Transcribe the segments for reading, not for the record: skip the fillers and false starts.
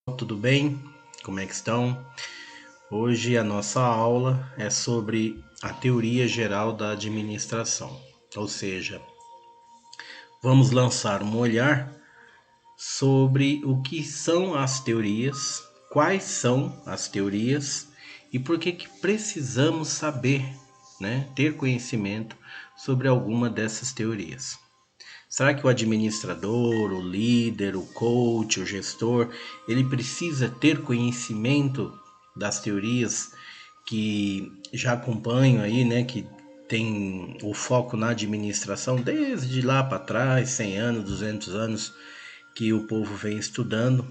Tudo bem? Como é que estão? Hoje a nossa aula é sobre a teoria geral da administração, ou seja, vamos lançar um olhar sobre o que são as teorias, quais são as teorias e por que precisamos saber, ter conhecimento sobre alguma dessas teorias. Será que o administrador, o líder, o coach, o gestor, ele precisa ter conhecimento das teorias que já acompanham aí, que tem o foco na administração desde lá para trás, 100 anos, 200 anos, que o povo vem estudando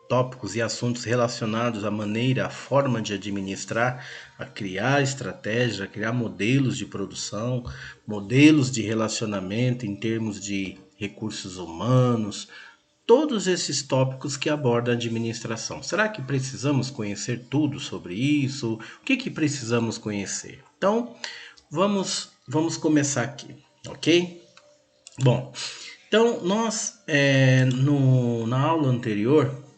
tópicos e assuntos relacionados à maneira, à forma de administrar, a criar estratégias, a criar modelos de produção, modelos de relacionamento em termos de recursos humanos, todos esses tópicos que abordam a administração. Será que precisamos conhecer tudo sobre isso? O que precisamos conhecer? Então, vamos começar aqui, ok? Bom, então nós na aula anterior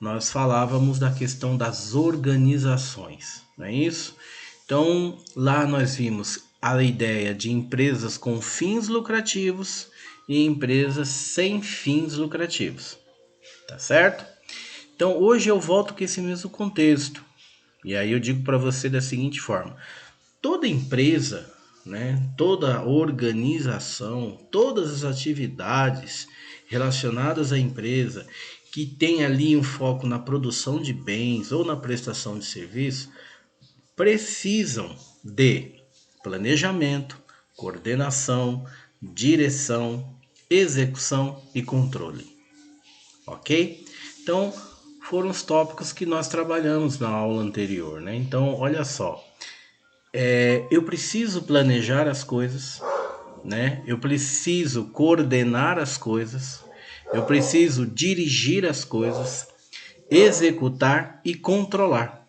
nós falávamos da questão das organizações, não é isso? Então, lá nós vimos a ideia de empresas com fins lucrativos e empresas sem fins lucrativos, tá certo? Então, hoje eu volto com esse mesmo contexto. E aí eu digo para você da seguinte forma: toda empresa, toda organização, todas as atividades relacionadas à empresa que tem ali um foco na produção de bens ou na prestação de serviço, precisam de planejamento, coordenação, direção, execução e controle, ok? Então, foram os tópicos que nós trabalhamos na aula anterior, né? Então, olha só, eu preciso planejar as coisas, Eu preciso coordenar as coisas, eu preciso dirigir as coisas, executar e controlar.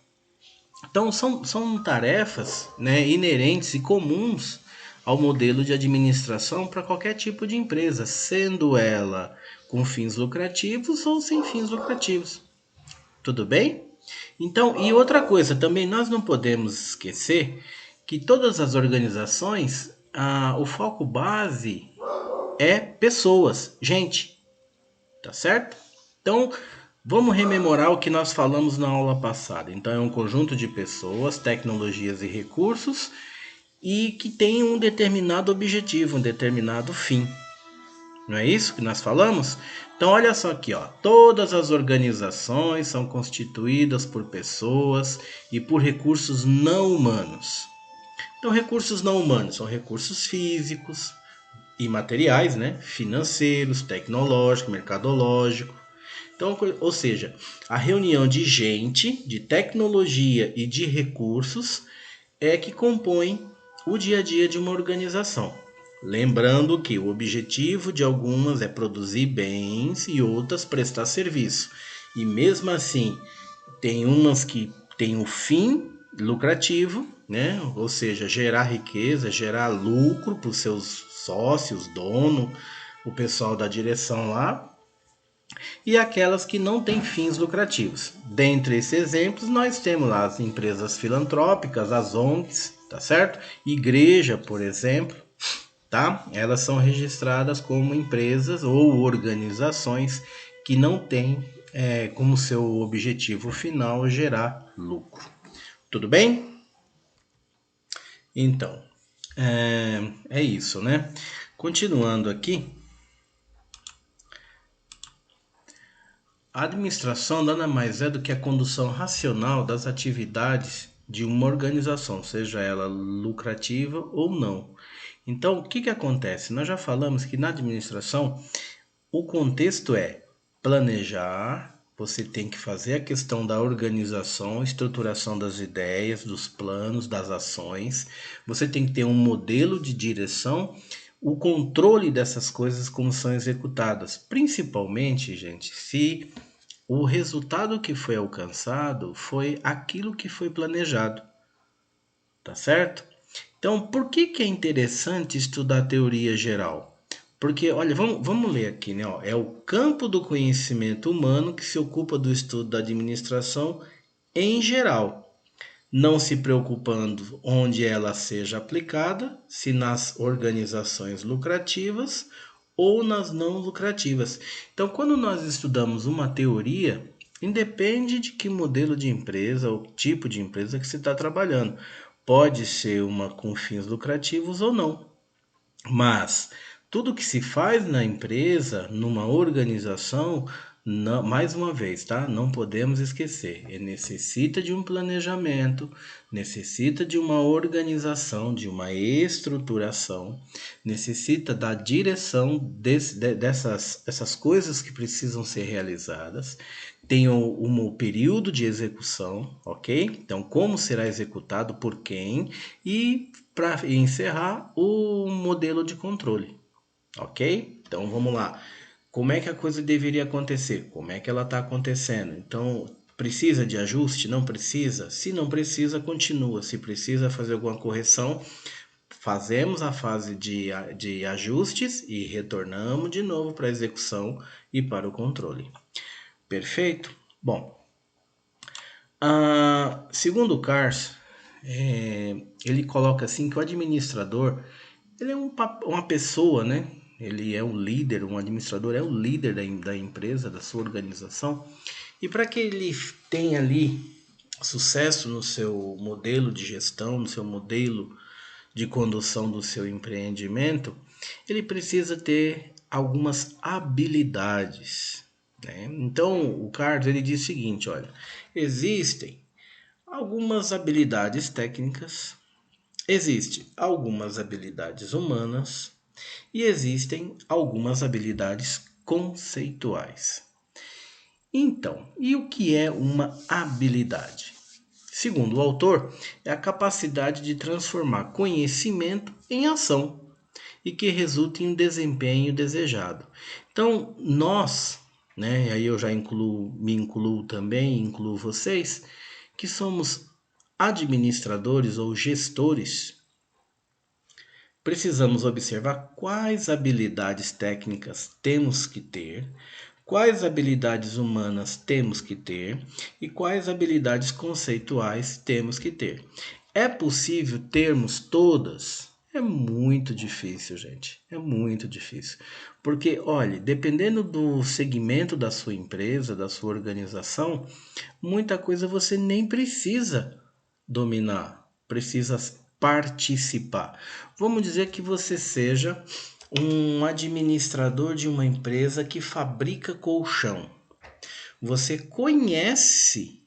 Então são tarefas, inerentes e comuns ao modelo de administração para qualquer tipo de empresa, sendo ela com fins lucrativos ou sem fins lucrativos. Tudo bem? Então, e outra coisa, também nós não podemos esquecer que todas as organizações, o foco base é pessoas, gente, tá certo? Então, vamos rememorar o que nós falamos na aula passada. Então, é um conjunto de pessoas, tecnologias e recursos e que tem um determinado objetivo, um determinado fim. Não é isso que nós falamos? Então, olha só aqui, ó. Todas as organizações são constituídas por pessoas e por recursos não humanos. Então, recursos não humanos são recursos físicos e materiais, financeiros, tecnológicos, mercadológicos. Então, ou seja, a reunião de gente, de tecnologia e de recursos é que compõe o dia a dia de uma organização. Lembrando que o objetivo de algumas é produzir bens e outras prestar serviço. E mesmo assim, tem umas que têm o fim lucrativo, Ou seja, gerar riqueza, gerar lucro para os seus sócios, dono, o pessoal da direção lá, e aquelas que não têm fins lucrativos. Dentre esses exemplos, nós temos lá as empresas filantrópicas, as ONGs, tá certo? Igreja, por exemplo, tá? Elas são registradas como empresas ou organizações que não têm como seu objetivo final gerar lucro. Tudo bem? Então, é isso, né? Continuando aqui, a administração nada mais é do que a condução racional das atividades de uma organização, seja ela lucrativa ou não. Então, o que acontece? Nós já falamos que na administração o contexto é planejar, você tem que fazer a questão da organização, estruturação das ideias, dos planos, das ações. Você tem que ter um modelo de direção, o controle dessas coisas como são executadas. Principalmente, gente, se o resultado que foi alcançado foi aquilo que foi planejado, tá certo? Então, por que é interessante estudar a teoria geral? Porque, olha, vamos ler aqui, né? Ó, é o campo do conhecimento humano que se ocupa do estudo da administração em geral, não se preocupando onde ela seja aplicada, se nas organizações lucrativas ou nas não lucrativas. Então, quando nós estudamos uma teoria, independe de que modelo de empresa ou tipo de empresa que você está trabalhando. Pode ser uma com fins lucrativos ou não. Mas tudo que se faz na empresa, numa organização, mais uma vez, tá? Não podemos esquecer. Necessita de um planejamento, necessita de uma organização, de uma estruturação, necessita da direção dessas coisas que precisam ser realizadas. Tem um período de execução, ok? Então, como será executado, por quem e para encerrar, o modelo de controle, ok? Então vamos lá. Como é que a coisa deveria acontecer? Como é que ela está acontecendo? Então, precisa de ajuste? Não precisa? Se não precisa, continua. Se precisa fazer alguma correção, fazemos a fase de ajustes e retornamos de novo para a execução e para o controle. Perfeito? Bom, segundo o Cars, ele coloca assim que o administrador ele é uma pessoa, né? Ele é um líder, um administrador é o líder da empresa, da sua organização. E para que ele tenha ali sucesso no seu modelo de gestão, no seu modelo de condução do seu empreendimento, ele precisa ter algumas habilidades, né? Então, o Carlos ele diz o seguinte, olha, existem algumas habilidades técnicas, existem algumas habilidades humanas e existem algumas habilidades conceituais. Então, e o que é uma habilidade? Segundo o autor, é a capacidade de transformar conhecimento em ação e que resulte em desempenho desejado. Então, nós, né, aí eu já me incluo também, incluo vocês, que somos administradores ou gestores, precisamos observar quais habilidades técnicas temos que ter, quais habilidades humanas temos que ter e quais habilidades conceituais temos que ter. É possível termos todas? É muito difícil, gente. É muito difícil. Porque, olhe, dependendo do segmento da sua empresa, da sua organização, muita coisa você nem precisa dominar, precisa participar. Vamos dizer que você seja um administrador de uma empresa que fabrica colchão. Você conhece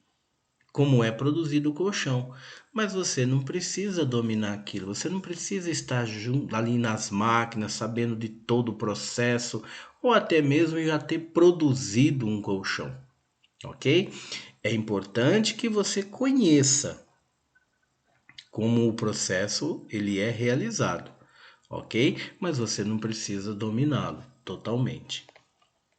como é produzido o colchão, mas você não precisa dominar aquilo, você não precisa estar junto, ali nas máquinas, sabendo de todo o processo, ou até mesmo já ter produzido um colchão, ok? É importante que você conheça como o processo ele é realizado, ok? Mas você não precisa dominá-lo totalmente.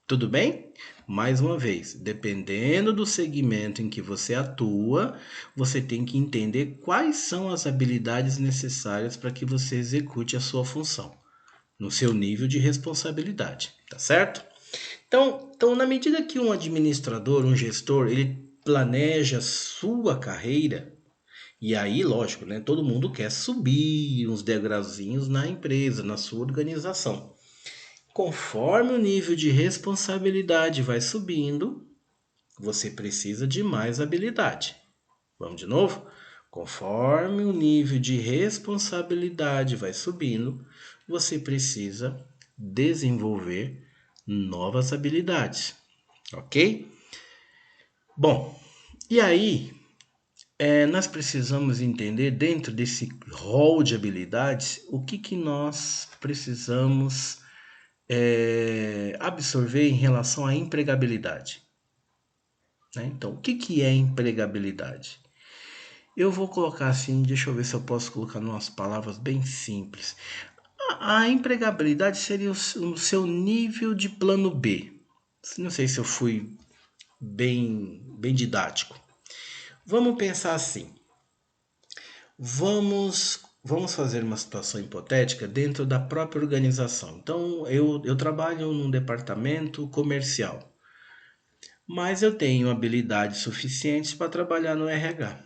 Tudo bem? Mais uma vez, dependendo do segmento em que você atua, você tem que entender quais são as habilidades necessárias para que você execute a sua função, no seu nível de responsabilidade, tá certo? Então, na medida que um administrador, um gestor, ele planeja sua carreira, e aí, lógico, né? Todo mundo quer subir uns degrauzinhos na empresa, na sua organização. Conforme o nível de responsabilidade vai subindo, você precisa de mais habilidade. Vamos de novo? Conforme o nível de responsabilidade vai subindo, você precisa desenvolver novas habilidades, ok? Bom, e aí nós precisamos entender dentro desse rol de habilidades o que nós precisamos absorver em relação à empregabilidade, né? Então, o que é empregabilidade? Eu vou colocar assim, deixa eu ver se eu posso colocar em umas palavras bem simples. A empregabilidade seria o seu nível de plano B. Não sei se eu fui bem didático. Vamos pensar assim. Vamos vamos fazer uma situação hipotética dentro da própria organização. Então, eu trabalho num departamento comercial, mas eu tenho habilidades suficientes para trabalhar no RH.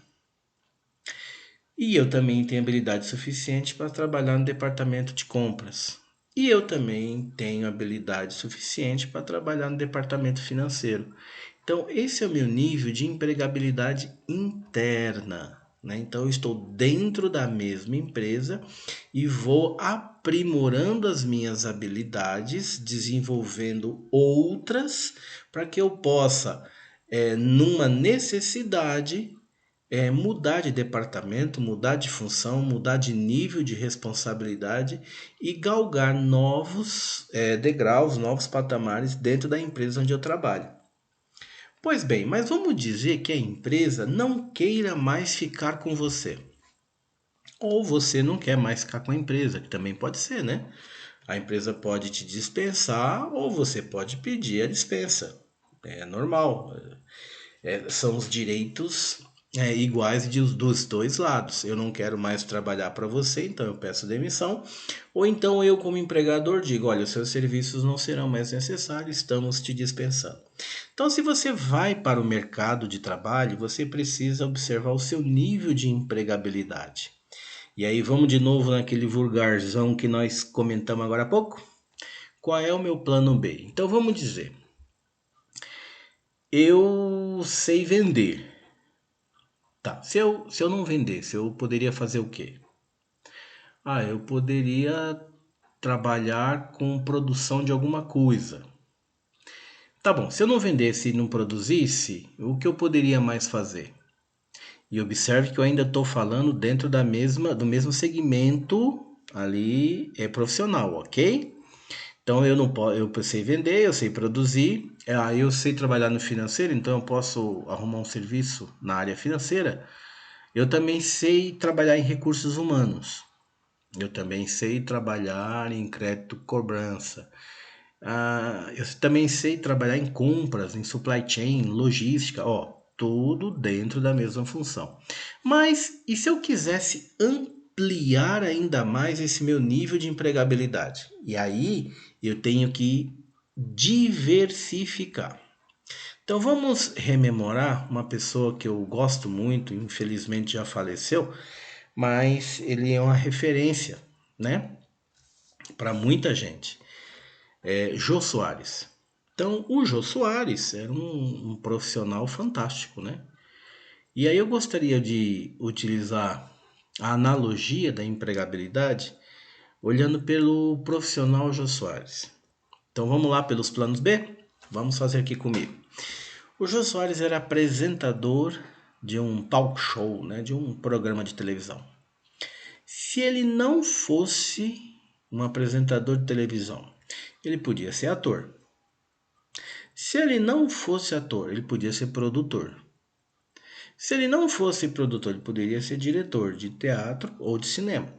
E eu também tenho habilidade suficiente para trabalhar no departamento de compras. E eu também tenho habilidade suficiente para trabalhar no departamento financeiro. Então, esse é o meu nível de empregabilidade interna, né? Então, eu estou dentro da mesma empresa e vou aprimorando as minhas habilidades, desenvolvendo outras, para que eu possa, numa necessidade, mudar de departamento, mudar de função, mudar de nível de responsabilidade e galgar novos degraus, novos patamares dentro da empresa onde eu trabalho. Pois bem, mas vamos dizer que a empresa não queira mais ficar com você. Ou você não quer mais ficar com a empresa, que também pode ser, né? A empresa pode te dispensar ou você pode pedir a dispensa. É normal. São os direitos iguais dos dois lados. Eu não quero mais trabalhar para você, então eu peço demissão. Ou então eu, como empregador, digo: olha, os seus serviços não serão mais necessários, estamos te dispensando. Então, se você vai para o mercado de trabalho, você precisa observar o seu nível de empregabilidade. E aí, vamos de novo naquele vulgarzão que nós comentamos agora há pouco? Qual é o meu plano B? Então, vamos dizer: eu sei vender. Tá, se eu não vendesse, eu poderia fazer o quê? Ah, eu poderia trabalhar com produção de alguma coisa. Tá bom, se eu não vendesse e não produzisse, o que eu poderia mais fazer? E observe que eu ainda estou falando dentro do mesmo segmento ali profissional, ok? Então eu não posso, eu sei vender, eu sei produzir, eu sei trabalhar no financeiro, então eu posso arrumar um serviço na área financeira. Eu também sei trabalhar em recursos humanos. Eu também sei trabalhar em crédito cobrança. Eu também sei trabalhar em compras, em supply chain, logística, ó, tudo dentro da mesma função. Mas e se eu quisesse ampliar ainda mais esse meu nível de empregabilidade? E aí eu tenho que diversificar. Então vamos rememorar uma pessoa que eu gosto muito, infelizmente já faleceu, mas ele é uma referência, né, para muita gente. Jô Soares. Então, o Jô Soares era um profissional fantástico, né? E aí eu gostaria de utilizar a analogia da empregabilidade olhando pelo profissional Jô Soares. Então vamos lá pelos planos B? Vamos fazer aqui comigo. O Jô Soares era apresentador de um talk show, né, de um programa de televisão. Se ele não fosse um apresentador de televisão, ele podia ser ator. Se ele não fosse ator, ele podia ser produtor. Se ele não fosse produtor, ele poderia ser diretor de teatro ou de cinema.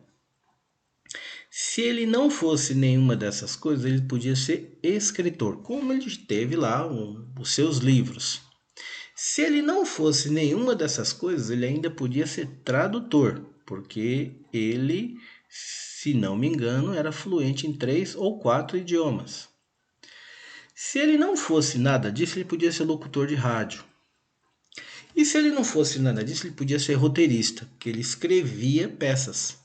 Se ele não fosse nenhuma dessas coisas, ele podia ser escritor, como ele teve lá os seus livros. Se ele não fosse nenhuma dessas coisas, ele ainda podia ser tradutor, porque ele, se não me engano, era fluente em 3 ou 4 idiomas. Se ele não fosse nada disso, ele podia ser locutor de rádio. E se ele não fosse nada disso, ele podia ser roteirista, porque ele escrevia peças.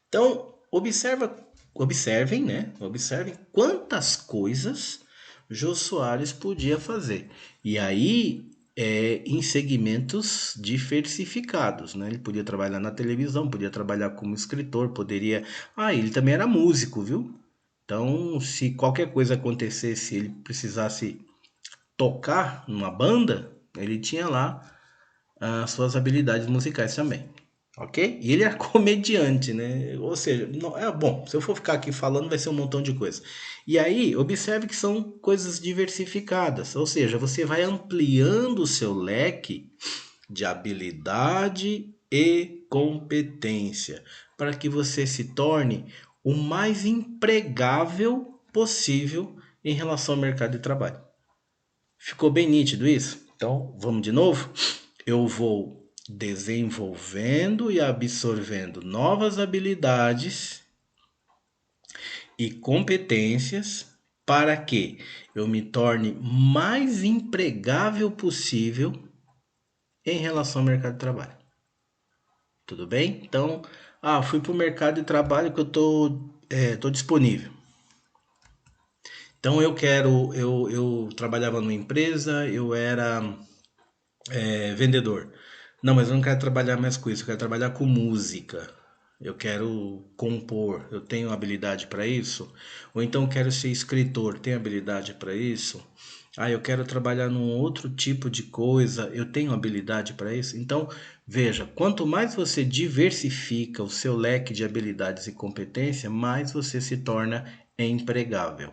Então, observem, né? Observem quantas coisas Jô Soares podia fazer. E aí, em segmentos diversificados, né? Ele podia trabalhar na televisão, podia trabalhar como escritor, poderia... ele também era músico, viu? Então, se qualquer coisa acontecesse, ele precisasse tocar numa banda, ele tinha lá as suas habilidades musicais também, ok? E ele é comediante, né? Ou seja, não, bom, se eu for ficar aqui falando vai ser um montão de coisa. E aí, observe que são coisas diversificadas, ou seja, você vai ampliando o seu leque de habilidade e competência para que você se torne o mais empregável possível em relação ao mercado de trabalho. Ficou bem nítido isso? Então, vamos de novo? Eu vou desenvolvendo e absorvendo novas habilidades e competências para que eu me torne mais empregável possível em relação ao mercado de trabalho. Tudo bem? Então, fui para o mercado de trabalho que eu tô disponível. Então eu trabalhava numa empresa, eu era vendedor. Não, mas eu não quero trabalhar mais com isso, eu quero trabalhar com música. Eu quero compor, eu tenho habilidade para isso? Ou então eu quero ser escritor, tenho habilidade para isso? Eu quero trabalhar num outro tipo de coisa, eu tenho habilidade para isso? Então, veja, quanto mais você diversifica o seu leque de habilidades e competência, mais você se torna empregável.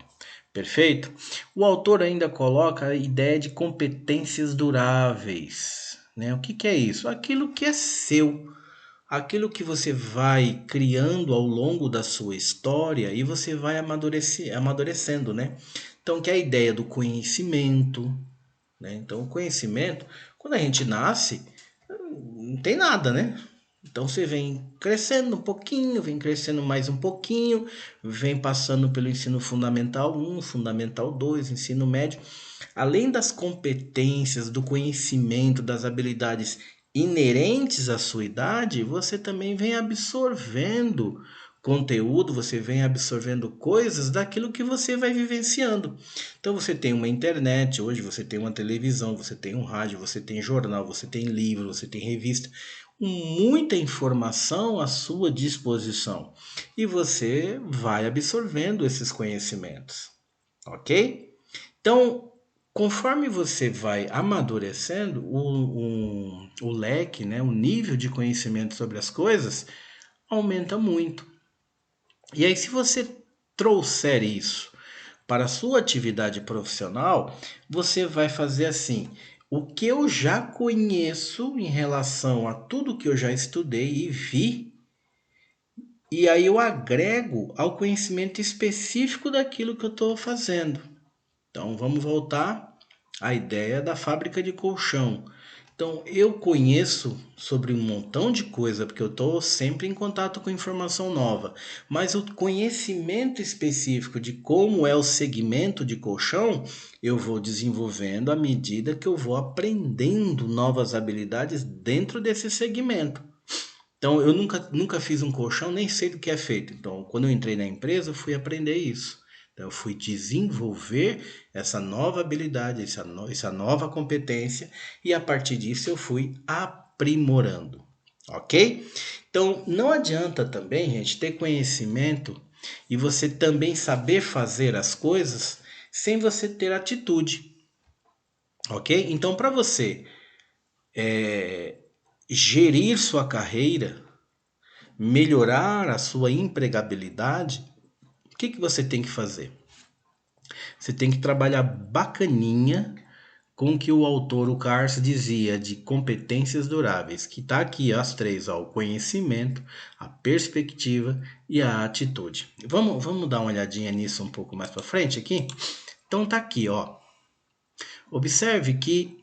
Perfeito? O autor ainda coloca a ideia de competências duráveis, né? O que é isso? Aquilo que é seu, aquilo que você vai criando ao longo da sua história e você vai amadurecendo, né? Então, que é a ideia do conhecimento, né? Então, o conhecimento, quando a gente nasce, não tem nada, né? Então você vem crescendo um pouquinho, vem crescendo mais um pouquinho, vem passando pelo ensino fundamental 1, fundamental 2, ensino médio. Além das competências, do conhecimento, das habilidades inerentes à sua idade, você também vem absorvendo conteúdo, você vem absorvendo coisas daquilo que você vai vivenciando. Então você tem uma internet, hoje você tem uma televisão, você tem um rádio, você tem jornal, você tem livro, você tem revista, muita informação à sua disposição e você vai absorvendo esses conhecimentos, ok? Então, conforme você vai amadurecendo, o leque, né, o nível de conhecimento sobre as coisas aumenta muito. E aí, se você trouxer isso para a sua atividade profissional, você vai fazer assim: o que eu já conheço em relação a tudo que eu já estudei e vi, e aí eu agrego ao conhecimento específico daquilo que eu estou fazendo. Então vamos voltar à ideia da fábrica de colchão. Então eu conheço sobre um montão de coisa, porque eu estou sempre em contato com informação nova, mas o conhecimento específico de como é o segmento de colchão, eu vou desenvolvendo à medida que eu vou aprendendo novas habilidades dentro desse segmento. Então eu nunca fiz um colchão, nem sei do que é feito. Então quando eu entrei na empresa, eu fui aprender isso. Então, eu fui desenvolver essa nova habilidade, essa nova competência, e a partir disso eu fui aprimorando, ok? Então, não adianta também, gente, ter conhecimento e você também saber fazer as coisas sem você ter atitude, ok? Então, para você gerir sua carreira, melhorar a sua empregabilidade, o que você tem que fazer? Você tem que trabalhar bacaninha com o que o autor, o Carce, dizia de competências duráveis, que está aqui as três, ó, o conhecimento, a perspectiva e a atitude. Vamos dar uma olhadinha nisso um pouco mais para frente aqui? Então tá aqui, ó. Observe que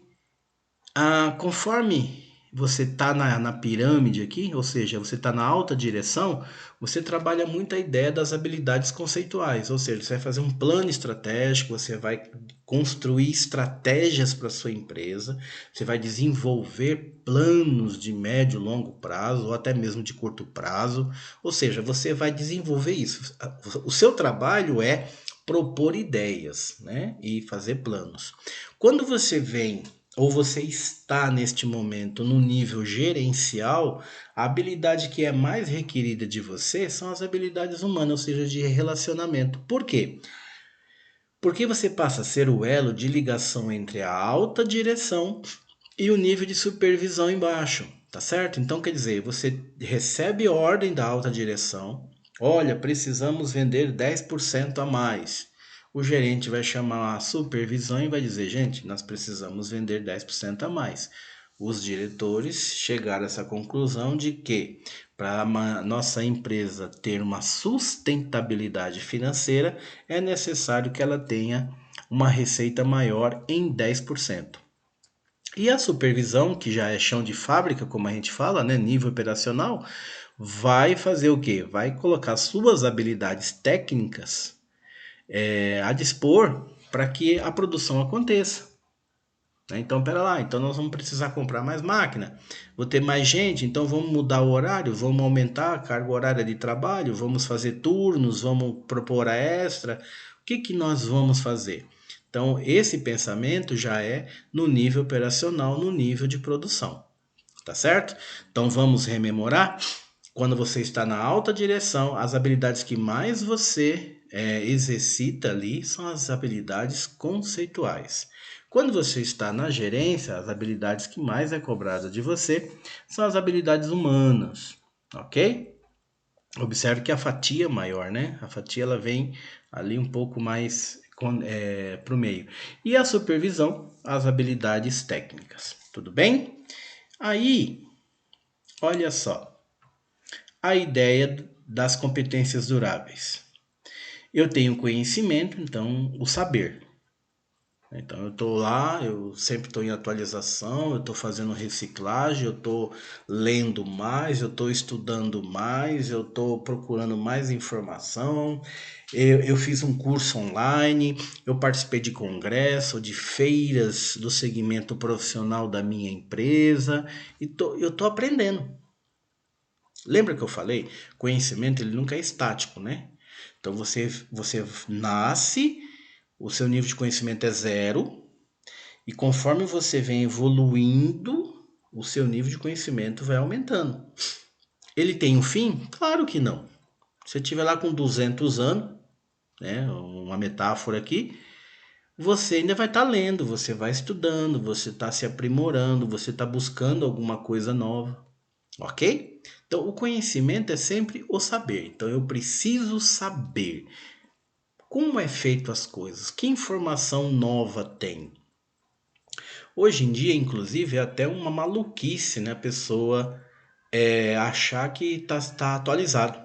conforme você está na pirâmide aqui, ou seja, você está na alta direção, você trabalha muito a ideia das habilidades conceituais, ou seja, você vai fazer um plano estratégico, você vai construir estratégias para a sua empresa, você vai desenvolver planos de médio e longo prazo, ou até mesmo de curto prazo, ou seja, você vai desenvolver isso. O seu trabalho é propor ideias, né, e fazer planos. Quando você vem ou você está neste momento no nível gerencial, a habilidade que é mais requerida de você são as habilidades humanas, ou seja, de relacionamento. Por quê? Porque você passa a ser o elo de ligação entre a alta direção e o nível de supervisão embaixo, tá certo? Então quer dizer, você recebe ordem da alta direção, olha, precisamos vender 10% a mais. O gerente vai chamar a supervisão e vai dizer, gente, nós precisamos vender 10% a mais. Os diretores chegaram a essa conclusão de que para a nossa empresa ter uma sustentabilidade financeira, é necessário que ela tenha uma receita maior em 10%. E a supervisão, que já é chão de fábrica, como a gente fala, né, nível operacional, vai fazer o quê? Vai colocar suas habilidades técnicas a dispor para que a produção aconteça. Né? Então, pera lá, então nós vamos precisar comprar mais máquina, vou ter mais gente, então vamos mudar o horário, vamos aumentar a carga horária de trabalho, vamos fazer turnos, vamos propor a extra. O que que nós vamos fazer? Então, esse pensamento já é no nível operacional, no nível de produção, tá certo? Então, vamos rememorar. Quando você está na alta direção, as habilidades que mais você exercita ali são as habilidades conceituais. Quando você está na gerência, as habilidades que mais é cobrada de você são as habilidades humanas, ok? Observe que a fatia é maior, né? A fatia ela vem ali um pouco mais para o meio. E a supervisão, as habilidades técnicas. Tudo bem? Aí, olha só a ideia das competências duráveis. Eu tenho conhecimento, então o saber. Então eu estou lá, eu sempre estou em atualização, eu estou fazendo reciclagem, eu estou lendo mais, eu estou estudando mais, eu estou procurando mais informação. Eu fiz um curso online, eu participei de congresso, de feiras do segmento profissional da minha empresa e eu estou aprendendo. Lembra que eu falei? Conhecimento ele nunca é estático, né? Então você nasce, o seu nível de conhecimento é zero, e conforme você vem evoluindo, o seu nível de conhecimento vai aumentando. Ele tem um fim? Claro que não. Se você estiver lá com 200 anos, né, uma metáfora aqui, você ainda vai estar lendo, você vai estudando, você está se aprimorando, você está buscando alguma coisa nova. Ok? Então, o conhecimento é sempre o saber. Então, eu preciso saber como é feito as coisas, que informação nova tem. Hoje em dia, inclusive, é até uma maluquice, né? A pessoa achar que tá atualizado.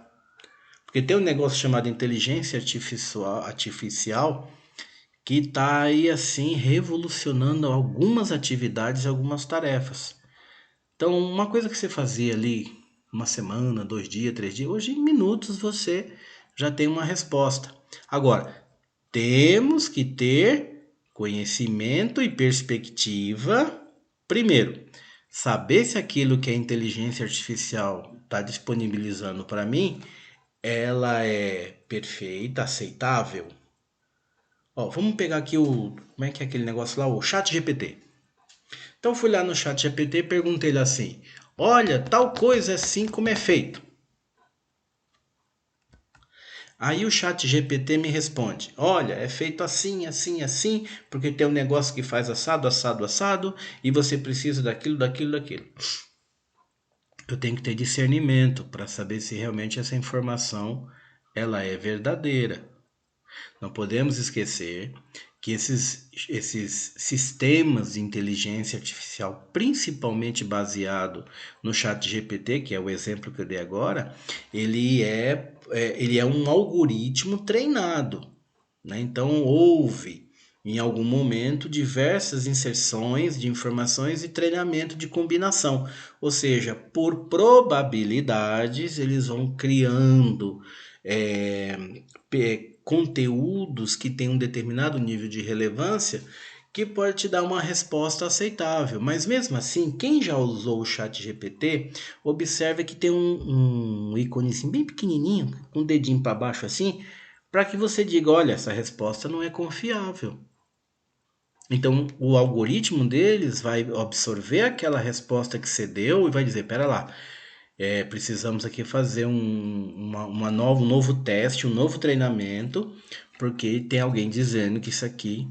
Porque tem um negócio chamado inteligência artificial que está aí, assim, revolucionando algumas atividades e algumas tarefas. Então, uma coisa que você fazia ali uma semana, 2 dias, 3 dias, hoje em minutos você já tem uma resposta. Agora, temos que ter conhecimento e perspectiva. Primeiro, saber se aquilo que a inteligência artificial está disponibilizando para mim, ela é perfeita, aceitável. Ó, vamos pegar aqui como é que é aquele negócio lá, o Chat GPT. Então fui lá no Chat GPT e perguntei ele assim: olha, tal coisa é assim como é feito. Aí o Chat GPT me responde: olha, é feito assim, assim, assim, porque tem um negócio que faz assado, assado, assado, e você precisa daquilo, daquilo, daquilo. Eu tenho que ter discernimento para saber se realmente essa informação ela é verdadeira. Não podemos esquecer que esses sistemas de inteligência artificial, principalmente baseado no chat GPT, que é o exemplo que eu dei agora, ele é um algoritmo treinado. Né? Então, houve, em algum momento, diversas inserções de informações e treinamento de combinação. Ou seja, por probabilidades, eles vão criando é, conteúdos que têm um determinado nível de relevância que pode te dar uma resposta aceitável. Mas mesmo assim, quem já usou o chat GPT, observa que tem um ícone assim, bem pequenininho, com o dedinho para baixo assim, para que você diga, olha, essa resposta não é confiável. Então, o algoritmo deles vai absorver aquela resposta que você deu e vai dizer, pera lá, precisamos aqui fazer um novo teste, um novo treinamento, porque tem alguém dizendo que isso aqui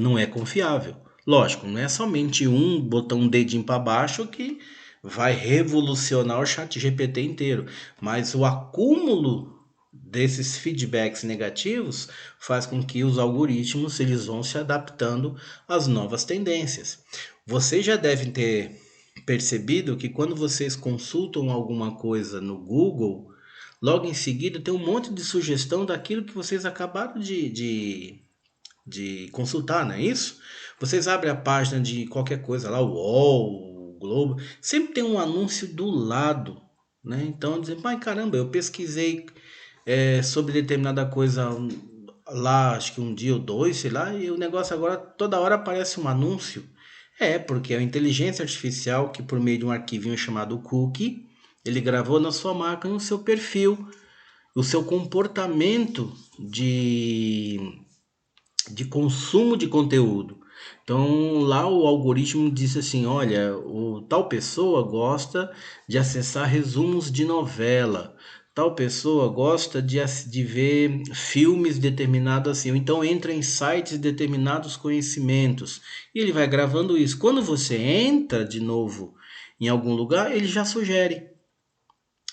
não é confiável. Lógico, não é somente botar um dedinho para baixo que vai revolucionar o chat GPT inteiro, mas o acúmulo desses feedbacks negativos faz com que os algoritmos eles vão se adaptando às novas tendências. Vocês já devem ter percebido que quando vocês consultam alguma coisa no Google, logo em seguida tem um monte de sugestão daquilo que vocês acabaram de consultar, não é isso? Vocês abrem a página de qualquer coisa lá, o UOL, o Globo, sempre tem um anúncio do lado, né? Então dizem, pai, caramba, eu pesquisei sobre determinada coisa lá, acho que um dia ou dois, sei lá, e o negócio agora toda hora aparece um anúncio. É, porque é a inteligência artificial que por meio de um arquivinho chamado cookie, ele gravou na sua marca, no seu perfil, o seu comportamento de consumo de conteúdo. Então lá o algoritmo diz assim, olha, o tal pessoa gosta de acessar resumos de novela, tal pessoa gosta de ver filmes determinados assim, ou então entra em sites de determinados conhecimentos e ele vai gravando isso. Quando você entra de novo em algum lugar, ele já sugere.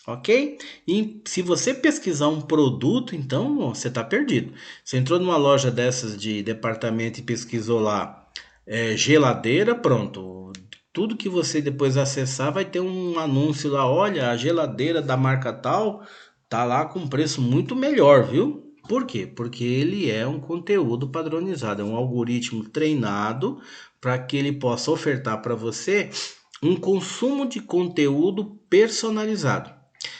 Ok? E se você pesquisar um produto, então você está perdido. Você entrou numa loja dessas de departamento e pesquisou lá geladeira, pronto. Tudo que você depois acessar vai ter um anúncio lá. Olha, a geladeira da marca tal tá lá com preço muito melhor, viu? Por quê? Porque ele é um conteúdo padronizado, é um algoritmo treinado para que ele possa ofertar para você um consumo de conteúdo personalizado.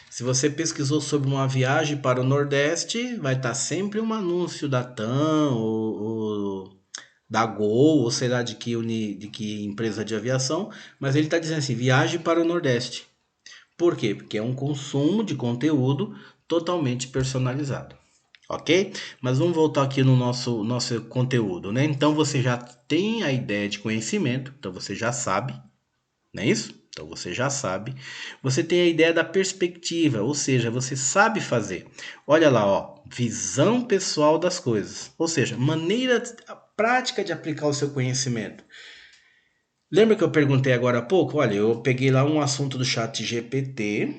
Se você pesquisou sobre uma viagem para o Nordeste, vai estar sempre um anúncio da TAM ou da Gol, ou sei lá de que empresa de aviação, mas ele está dizendo assim, viagem para o Nordeste. Por quê? Porque é um consumo de conteúdo totalmente personalizado. Ok? Mas vamos voltar aqui no nosso conteúdo, né? Então você já tem a ideia de conhecimento, então você já sabe, não é isso? Então você já sabe. Você tem a ideia da perspectiva, ou seja, você sabe fazer. Olha lá, ó, visão pessoal das coisas, ou seja, maneira prática de aplicar o seu conhecimento. Lembra que eu perguntei agora há pouco? Olha, eu peguei lá um assunto do chat GPT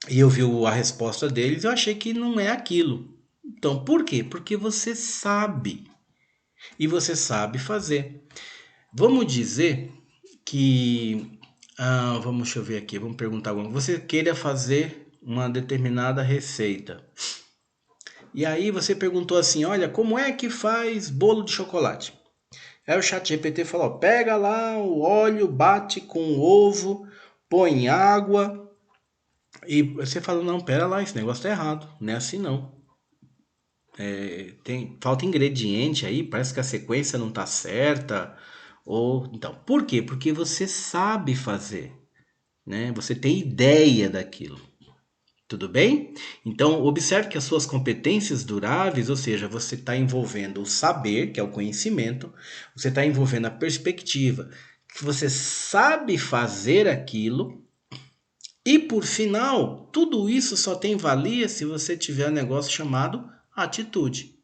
e eu vi a resposta deles e eu achei que não é aquilo. Então, por quê? Porque você sabe e você sabe fazer. Vamos dizer que vamos, deixa eu ver aqui, vamos perguntar alguma. Você queira fazer uma determinada receita. E aí você perguntou assim, olha, como é que faz bolo de chocolate? Aí o chat GPT falou, pega lá o óleo, bate com o ovo, põe água. E você fala, não, pera lá, esse negócio tá errado, não é assim não. Falta ingrediente aí, parece que a sequência não tá certa. Ou então, por quê? Porque você sabe fazer, né? Você tem ideia daquilo. Tudo bem? Então, observe que as suas competências duráveis, ou seja, você está envolvendo o saber, que é o conhecimento, você está envolvendo a perspectiva, que você sabe fazer aquilo, e por final, tudo isso só tem valia se você tiver um negócio chamado atitude.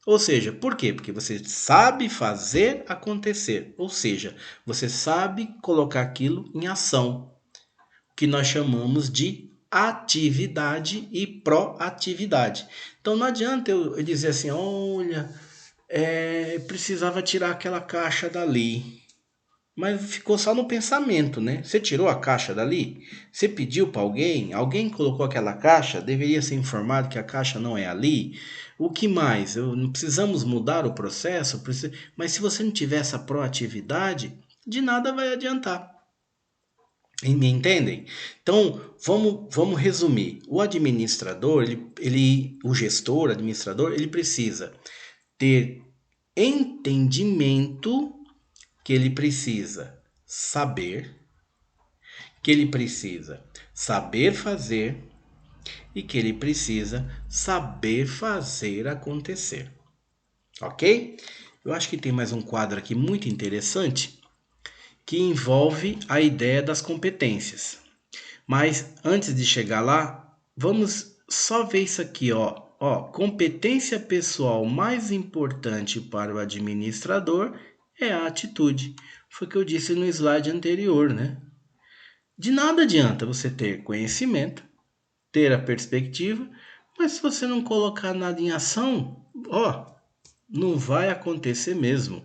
Ou seja, por quê? Porque você sabe fazer acontecer, ou seja, você sabe colocar aquilo em ação, que nós chamamos de atividade e proatividade. Então não adianta eu dizer assim, olha, precisava tirar aquela caixa dali. Mas ficou só no pensamento, né? Você tirou a caixa dali? Você pediu para alguém? Alguém colocou aquela caixa? Deveria ser informado que a caixa não é ali? O que mais? Não precisamos mudar o processo? Mas se você não tiver essa proatividade, de nada vai adiantar. Me entendem? Então, vamos resumir. O administrador, o gestor, administrador, ele precisa ter entendimento, que ele precisa saber, que ele precisa saber fazer e que ele precisa saber fazer acontecer. Ok? Eu acho que tem mais um quadro aqui muito interessante que envolve a ideia das competências. Mas antes de chegar lá, vamos só ver isso aqui, ó. Ó, competência pessoal mais importante para o administrador é a atitude. Foi o que eu disse no slide anterior, né? De nada adianta você ter conhecimento, ter a perspectiva, mas se você não colocar nada em ação, ó, não vai acontecer mesmo,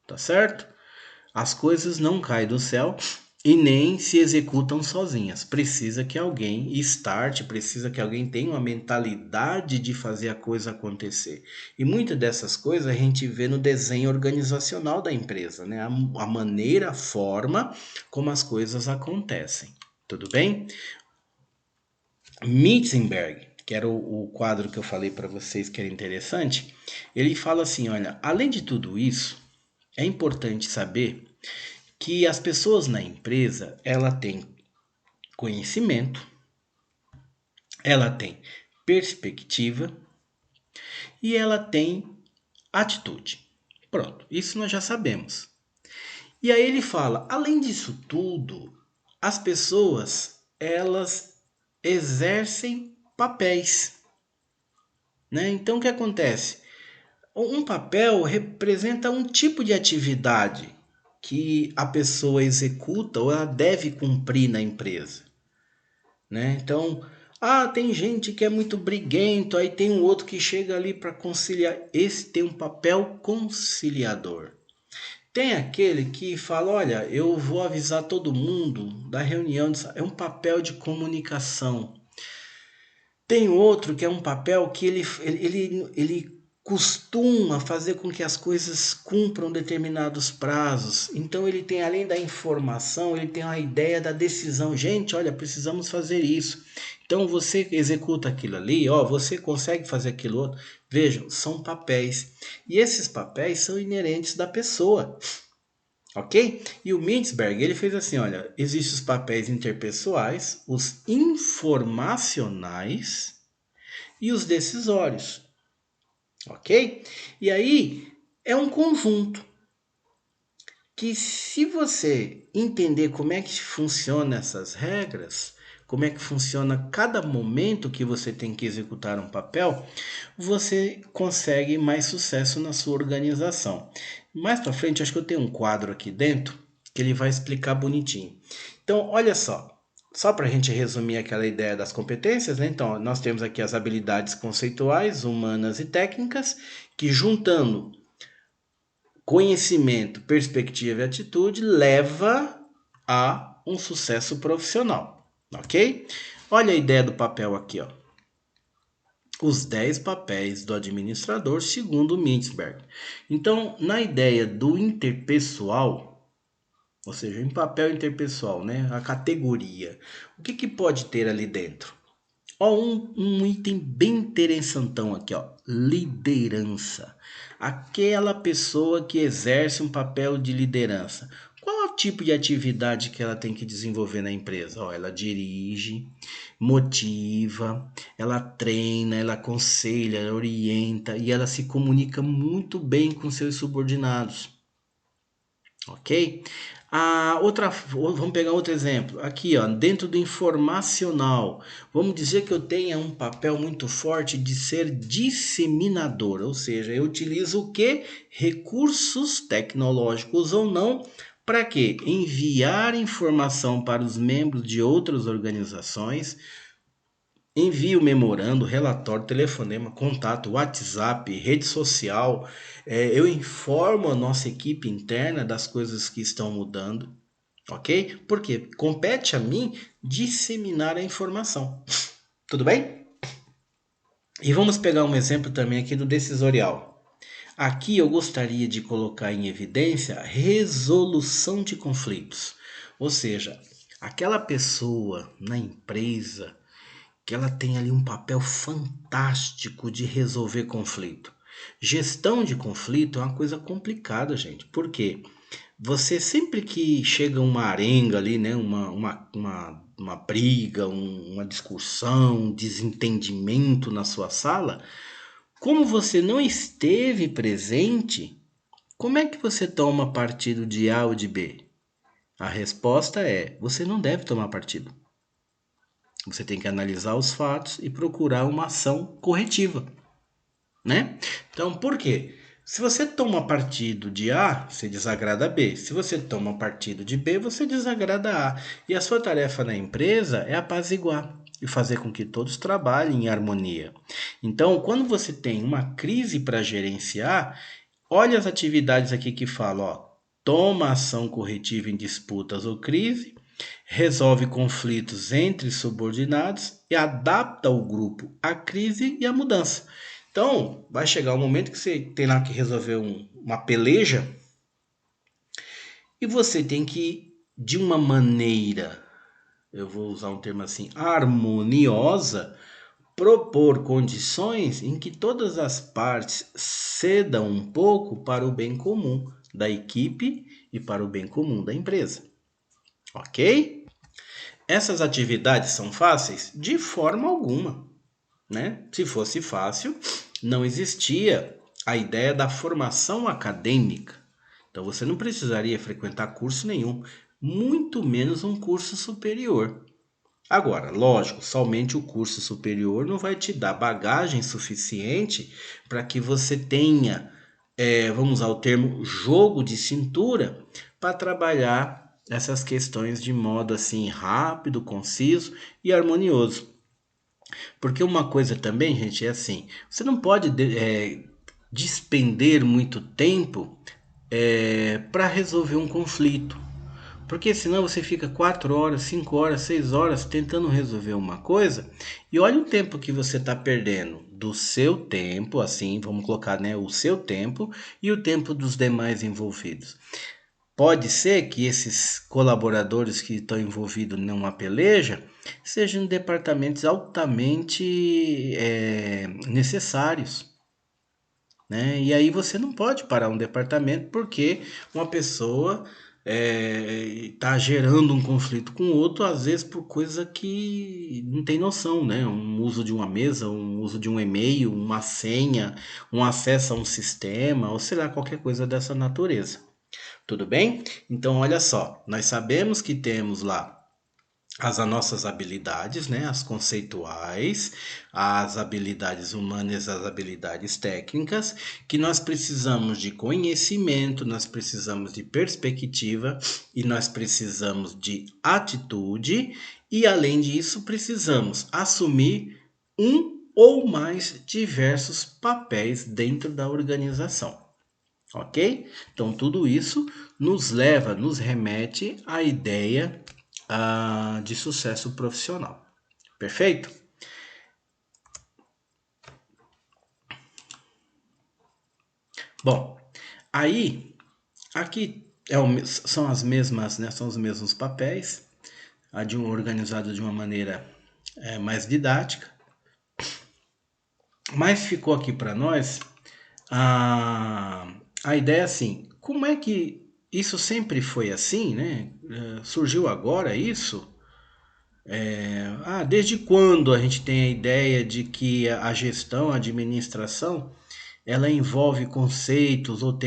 tá certo? As coisas não caem do céu e nem se executam sozinhas. Precisa que alguém starte, precisa que alguém tenha uma mentalidade de fazer a coisa acontecer. E muitas dessas coisas a gente vê no desenho organizacional da empresa, né? A maneira, a forma como as coisas acontecem. Tudo bem? Mitzenberg, que era o quadro que eu falei para vocês que era interessante, ele fala assim, olha, além de tudo isso, é importante saber que as pessoas na empresa, ela tem conhecimento, ela tem perspectiva e ela tem atitude. Pronto, isso nós já sabemos. E aí ele fala, além disso tudo, as pessoas, elas exercem papéis, né? Então o que acontece? Um papel representa um tipo de atividade que a pessoa executa ou ela deve cumprir na empresa, né? Então, tem gente que é muito briguento, aí tem um outro que chega ali para conciliar. Esse tem um papel conciliador. Tem aquele que fala, olha, eu vou avisar todo mundo da reunião, é um papel de comunicação. Tem outro que é um papel que ele costuma fazer com que as coisas cumpram determinados prazos. Então ele tem, além da informação, ele tem a ideia da decisão. Gente, olha, precisamos fazer isso. Então você executa aquilo ali, você consegue fazer aquilo outro. Vejam, são papéis. E esses papéis são inerentes da pessoa. Ok? E o Mintzberg, ele fez assim, olha, existem os papéis interpessoais, os informacionais e os decisórios, ok? E aí é um conjunto que, se você entender como é que funciona essas regras, como é que funciona cada momento que você tem que executar um papel, você consegue mais sucesso na sua organização. Mais para frente, acho que eu tenho um quadro aqui dentro que ele vai explicar bonitinho. Então, olha só para a gente resumir aquela ideia das competências, né? Então, nós temos aqui as habilidades conceituais, humanas e técnicas, que juntando conhecimento, perspectiva e atitude leva a um sucesso profissional, ok? Olha a ideia do papel aqui, ó. Os 10 papéis do administrador, segundo Mintzberg. Então, na ideia do interpessoal, ou seja, em papel interpessoal, né? A categoria. O que pode ter ali dentro? Um item bem interessantão aqui, ó. Liderança. Aquela pessoa que exerce um papel de liderança. Qual é o tipo de atividade que ela tem que desenvolver na empresa? Ela dirige, motiva, ela treina, ela aconselha, ela orienta e ela se comunica muito bem com seus subordinados. Ok? Vamos pegar outro exemplo. Aqui, ó, dentro do informacional, vamos dizer que eu tenha um papel muito forte de ser disseminador, ou seja, eu utilizo o que? Recursos tecnológicos ou não, para quê? Enviar informação para os membros de outras organizações. Envio memorando, relatório, telefonema, contato, WhatsApp, rede social. Eu informo a nossa equipe interna das coisas que estão mudando, ok? Porque compete a mim disseminar a informação. Tudo bem? E vamos pegar um exemplo também aqui do decisorial. Aqui eu gostaria de colocar em evidência a resolução de conflitos. Ou seja, aquela pessoa na empresa que ela tem ali um papel fantástico de resolver conflito. Gestão de conflito é uma coisa complicada, gente. Por quê? Você sempre que chega uma arenga ali, né, uma briga, uma discussão, um desentendimento na sua sala, como você não esteve presente, como é que você toma partido de A ou de B? A resposta é: você não deve tomar partido. Você tem que analisar os fatos e procurar uma ação corretiva, né? Então, por quê? Se você toma partido de A, você desagrada B. Se você toma partido de B, você desagrada A. E a sua tarefa na empresa é apaziguar e fazer com que todos trabalhem em harmonia. Então, quando você tem uma crise para gerenciar, olha as atividades aqui que falam, ó, toma ação corretiva em disputas ou crise, resolve conflitos entre subordinados e adapta o grupo à crise e à mudança. Então, vai chegar um momento que você tem lá que resolver uma peleja e você tem que, de uma maneira, eu vou usar um termo assim, harmoniosa, propor condições em que todas as partes cedam um pouco para o bem comum da equipe e para o bem comum da empresa. Ok? Essas atividades são fáceis? De forma alguma, né? Se fosse fácil, não existia a ideia da formação acadêmica. Então você não precisaria frequentar curso nenhum, muito menos um curso superior. Agora, lógico, somente o curso superior não vai te dar bagagem suficiente para que você tenha, vamos usar o termo, jogo de cintura para trabalhar essas questões de modo assim rápido, conciso e harmonioso. Porque uma coisa também, gente, é assim: você não pode despender muito tempo para resolver um conflito. Porque senão você fica 4 horas, 5 horas, 6 horas tentando resolver uma coisa e olha o tempo que você está perdendo do seu tempo, assim, vamos colocar, né, o seu tempo e o tempo dos demais envolvidos. Pode ser que esses colaboradores que estão envolvidos numa peleja sejam departamentos altamente necessários, né? E aí você não pode parar um departamento porque uma pessoa está gerando um conflito com o outro, às vezes por coisa que não tem noção, né? Um uso de uma mesa, um uso de um e-mail, uma senha, um acesso a um sistema, ou sei lá, qualquer coisa dessa natureza. Tudo bem? Então, olha só, nós sabemos que temos lá as nossas habilidades, né? As conceituais, as habilidades humanas, as habilidades técnicas, que nós precisamos de conhecimento, nós precisamos de perspectiva e nós precisamos de atitude, e além disso, precisamos assumir um ou mais diversos papéis dentro da organização. Ok? Então, tudo isso nos remete à ideia de sucesso profissional. Perfeito? Bom, aí, aqui são as mesmas, né? São os mesmos papéis, organizado de uma maneira mais didática, mas ficou aqui para nós a ideia assim: como é que isso sempre foi assim, né? Surgiu agora isso? Desde quando a gente tem a ideia de que a gestão, a administração, ela envolve conceitos, ou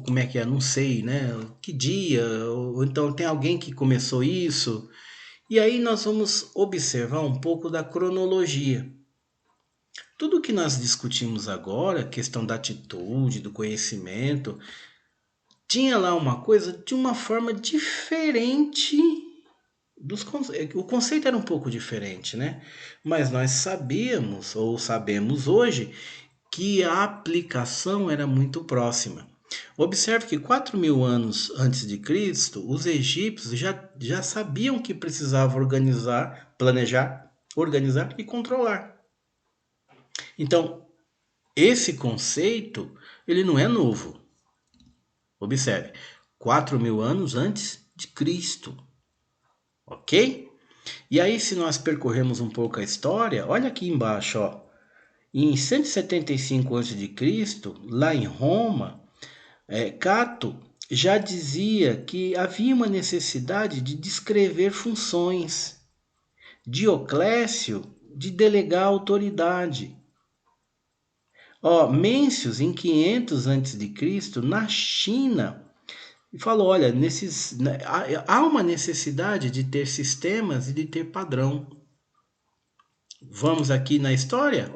como é que é, não sei, né? Que dia, ou então tem alguém que começou isso. E aí nós vamos observar um pouco da cronologia. Tudo que nós discutimos agora, questão da atitude, do conhecimento, tinha lá uma coisa de uma forma diferente o conceito era um pouco diferente, né? Mas nós sabíamos, ou sabemos hoje, que a aplicação era muito próxima. Observe que 4.000 anos antes de Cristo, os egípcios já sabiam que precisavam organizar, planejar, organizar e controlar. Então, esse conceito, ele não é novo. Observe, 4.000 anos antes de Cristo. Ok? E aí, se nós percorrermos um pouco a história, olha aqui embaixo, ó. Em 175 a.C., lá em Roma, Cato já dizia que havia uma necessidade de descrever funções. Dioclécio de delegar autoridade. Mêncios, em 500 a.C., na China, falou: olha, há uma necessidade de ter sistemas e de ter padrão. Vamos aqui na história,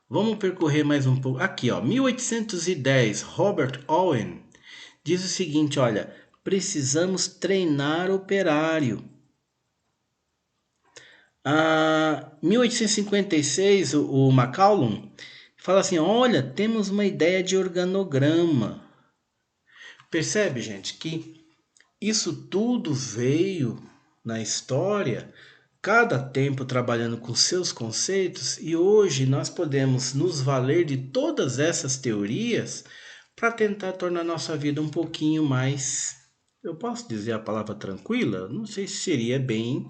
vamos percorrer mais um pouco. Aqui, 1810, Robert Owen diz o seguinte: olha, precisamos treinar operário. 1856, o McCallum fala assim: olha, temos uma ideia de organograma. Percebe, gente, que Isso tudo veio na história, cada tempo trabalhando com seus conceitos, e hoje nós podemos nos valer de todas essas teorias para tentar tornar nossa vida um pouquinho mais, eu posso dizer a palavra tranquila? Não sei se seria bem,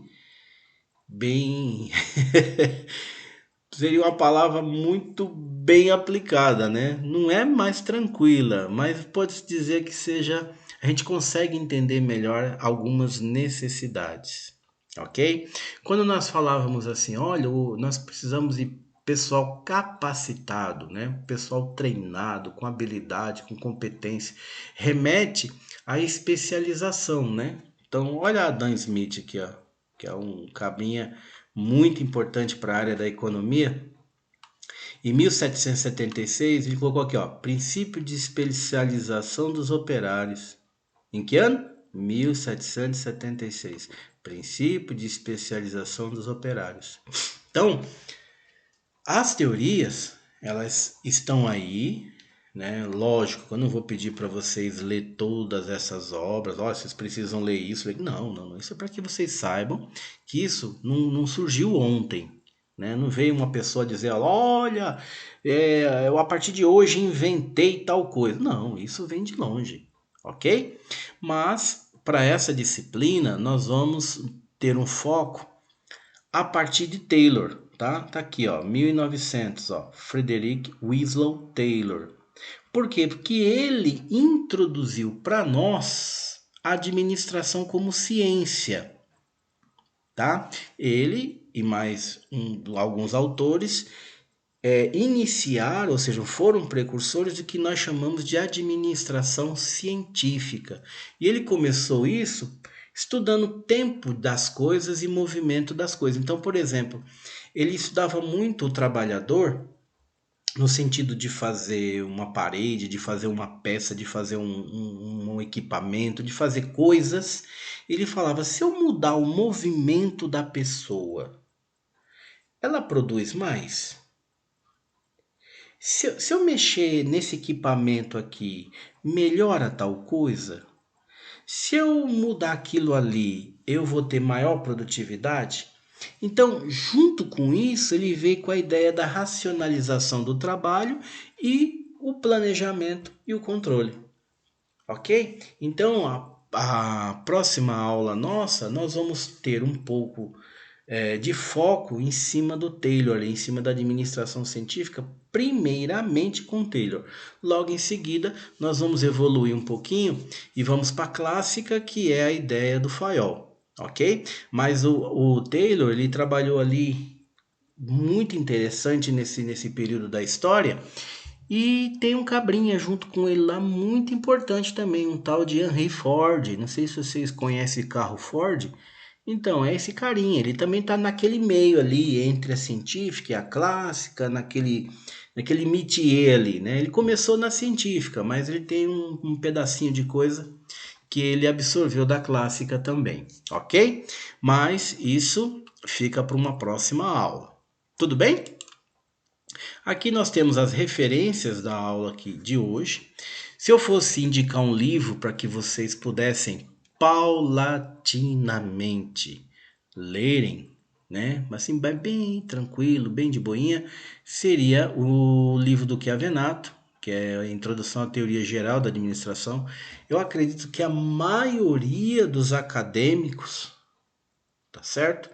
seria uma palavra muito bem aplicada, né? Não é mais tranquila, mas pode-se dizer que seja, a gente consegue entender melhor algumas necessidades, ok? Quando nós falávamos assim, olha, nós precisamos de pessoal capacitado, né? Pessoal treinado, com habilidade, com competência, remete à especialização, né? Então, olha Adam Smith aqui, ó, que é um cabinha muito importante para a área da economia. Em 1776, ele colocou aqui, ó, princípio de especialização dos operários. Em que ano? 1776. Princípio de especialização dos operários. Então, as teorias, elas estão aí, né? Lógico, eu não vou pedir para vocês ler todas essas obras, olha, vocês precisam ler isso. Não, não, não. Isso é para que vocês saibam que isso não surgiu ontem, né? Não veio uma pessoa dizer, olha, eu a partir de hoje inventei tal coisa. Não, isso vem de longe, ok? Mas para essa disciplina nós vamos ter um foco a partir de Taylor, tá? Tá aqui, ó, 1900, ó, Frederick Winslow Taylor. Por quê? Porque ele introduziu para nós a administração como ciência, tá? Ele e mais alguns autores iniciaram, ou seja, foram precursores do que nós chamamos de administração científica. E ele começou isso estudando o tempo das coisas e movimento das coisas. Então, por exemplo, ele estudava muito o trabalhador no sentido de fazer uma parede, de fazer uma peça, de fazer um equipamento, de fazer coisas. Ele falava: se eu mudar o movimento da pessoa, ela produz mais? Se eu mexer nesse equipamento aqui, melhora tal coisa? Se eu mudar aquilo ali, eu vou ter maior produtividade? Então, junto com isso, ele veio com a ideia da racionalização do trabalho e o planejamento e o controle. Ok? Então, a próxima aula nossa, nós vamos ter um pouco de foco em cima do Taylor, em cima da administração científica, primeiramente com Taylor. Logo em seguida, nós vamos evoluir um pouquinho e vamos para a clássica, que é a ideia do Fayol, ok? Mas o Taylor, ele trabalhou ali muito interessante nesse período da história, e tem um cabrinha junto com ele lá muito importante também, um tal de Henry Ford. Não sei se vocês conhecem carro Ford. Então, é esse carinha, ele também está naquele meio ali entre a científica e a clássica, naquele métier ali, né? Ele começou na científica, mas ele tem um pedacinho de coisa que ele absorveu da clássica também, ok? Mas isso fica para uma próxima aula. Tudo bem? Aqui nós temos as referências da aula aqui de hoje. Se eu fosse indicar um livro para que vocês pudessem paulatinamente lerem, né? Assim, bem tranquilo, bem de boinha, seria o livro do Chiavenato, que é a Introdução à Teoria Geral da Administração. Eu acredito que a maioria dos acadêmicos, tá certo?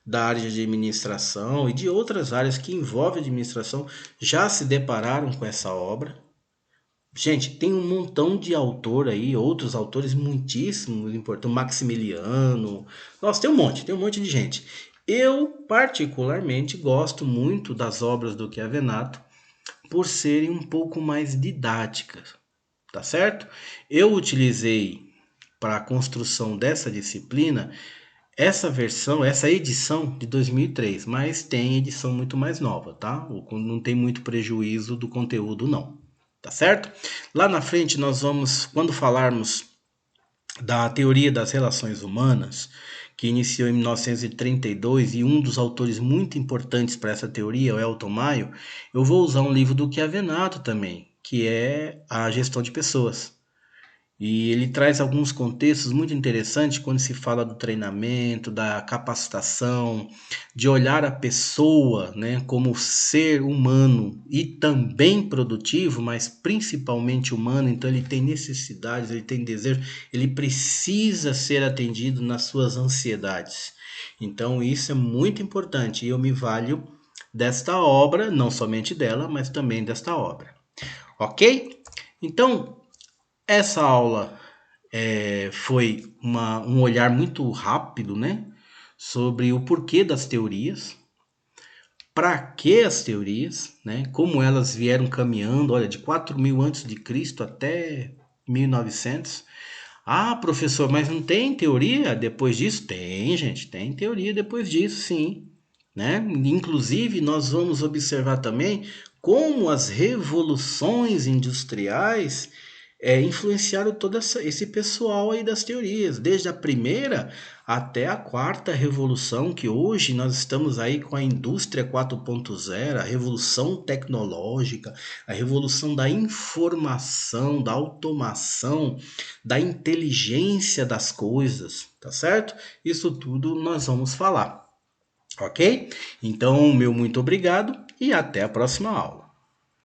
Da área de administração e de outras áreas que envolvem administração já se depararam com essa obra. Gente, tem um montão de autor aí, outros autores muitíssimo importantes, Maximiliano. Nossa, tem um monte de gente. Eu, particularmente, gosto muito das obras do Chiavenato por serem um pouco mais didáticas, tá certo? Eu utilizei para a construção dessa disciplina essa versão, essa edição de 2003, mas tem edição muito mais nova, tá? Não tem muito prejuízo do conteúdo, não. Tá certo? Lá na frente nós vamos, quando falarmos da teoria das relações humanas, que iniciou em 1932 e um dos autores muito importantes para essa teoria é o Elton Maio, eu vou usar um livro do Chiavenato também, que é a gestão de pessoas. E ele traz alguns contextos muito interessantes quando se fala do treinamento, da capacitação, de olhar a pessoa, né, como ser humano e também produtivo, mas principalmente humano. Então ele tem necessidades, ele tem desejo, ele precisa ser atendido nas suas ansiedades. Então isso é muito importante e eu me valho desta obra, não somente dela, mas também desta obra. Ok? Então, essa aula foi um olhar muito rápido, né, sobre o porquê das teorias, para que as teorias, né, como elas vieram caminhando, olha, de 4.000 antes de Cristo até 1900. Ah, professor, mas não tem teoria depois disso? Tem, gente, tem teoria depois disso, sim, né? Inclusive, nós vamos observar também como as revoluções industriais influenciaram todo esse pessoal aí das teorias, desde a primeira até a quarta revolução, que hoje nós estamos aí com a indústria 4.0, a revolução tecnológica, a revolução da informação, da automação, da inteligência das coisas, tá certo? Isso tudo nós vamos falar, ok? Então, meu muito obrigado e até a próxima aula.